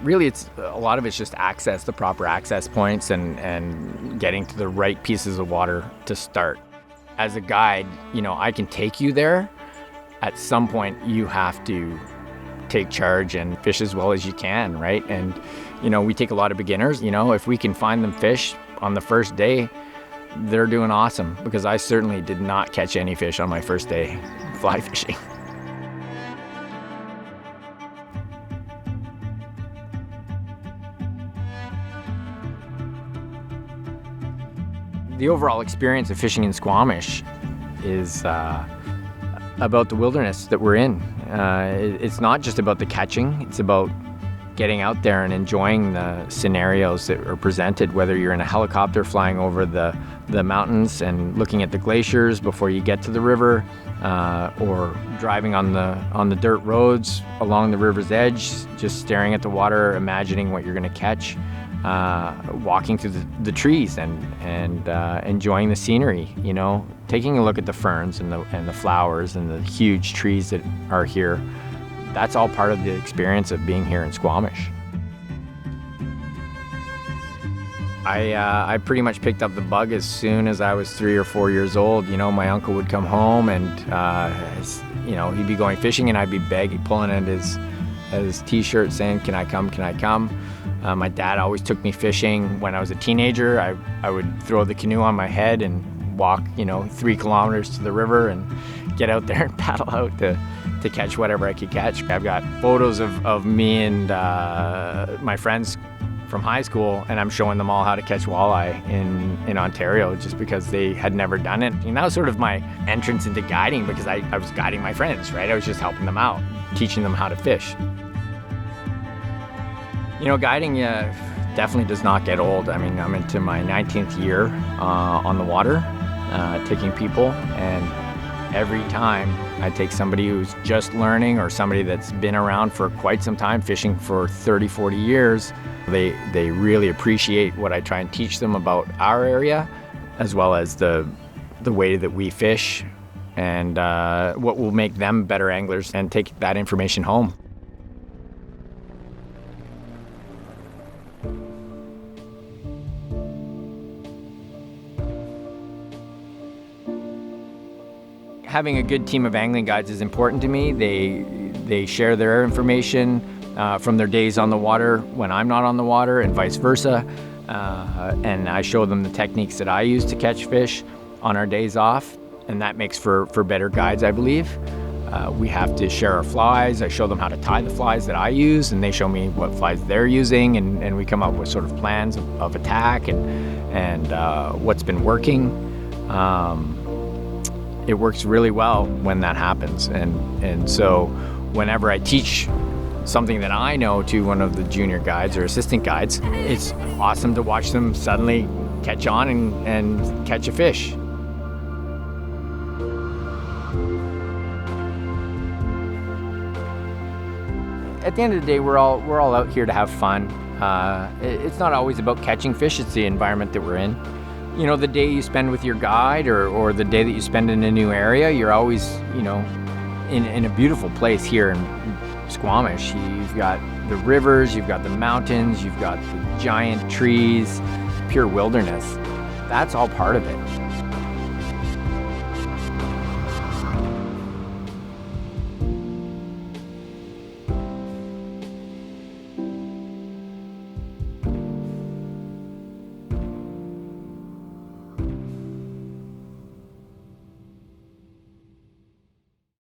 Really, it's a lot of it's just access, the proper access points, and getting to the right pieces of water to start. As a guide, I can take you there. At some point, you have to take charge and fish as well as you can, right? And we take a lot of beginners. If we can find them fish on the first day, they're doing awesome, because I certainly did not catch any fish on my first day fly fishing. The overall experience of fishing in Squamish is about the wilderness that we're in. It's not just about the catching, it's about getting out there and enjoying the scenarios that are presented, whether you're in a helicopter flying over the mountains and looking at the glaciers before you get to the river, or driving on the dirt roads along the river's edge, just staring at the water, imagining what you're going to catch. Walking through the trees and enjoying the scenery, taking a look at the ferns and the flowers and the huge trees that are here. That's all part of the experience of being here in Squamish. I pretty much picked up the bug as soon as I was 3 or 4 years old. My uncle would come home and he'd be going fishing, and I'd be pulling at his t-shirt saying, "Can I come? Can I come?" My dad always took me fishing. When I was a teenager, I would throw the canoe on my head and walk, 3 kilometers to the river and get out there and paddle out to catch whatever I could catch. I've got photos of me and my friends from high school, and I'm showing them all how to catch walleye in Ontario, just because they had never done it. And that was sort of my entrance into guiding, because I was guiding my friends, right? I was just helping them out, teaching them how to fish. Guiding definitely does not get old. I mean, I'm into my 19th year on the water, taking people, and every time I take somebody who's just learning or somebody that's been around for quite some time, fishing for 30, 40 years, they really appreciate what I try and teach them about our area, as well as the way that we fish, and what will make them better anglers, and take that information home. Having a good team of angling guides is important to me. They share their information from their days on the water when I'm not on the water, and vice versa. And I show them the techniques that I use to catch fish on our days off, and that makes for better guides, I believe. We have to share our flies. I show them how to tie the flies that I use, and they show me what flies they're using, and we come up with sort of plans of attack and what's been working. It works really well when that happens, and so whenever I teach something that I know to one of the junior guides or assistant guides, it's awesome to watch them suddenly catch on and catch a fish. At the end of the day, we're all out here to have fun. It's not always about catching fish, it's the environment that we're in. The day you spend with your guide or the day that you spend in a new area, you're always, in a beautiful place here in Squamish. You've got the rivers, you've got the mountains, you've got the giant trees, pure wilderness. That's all part of it.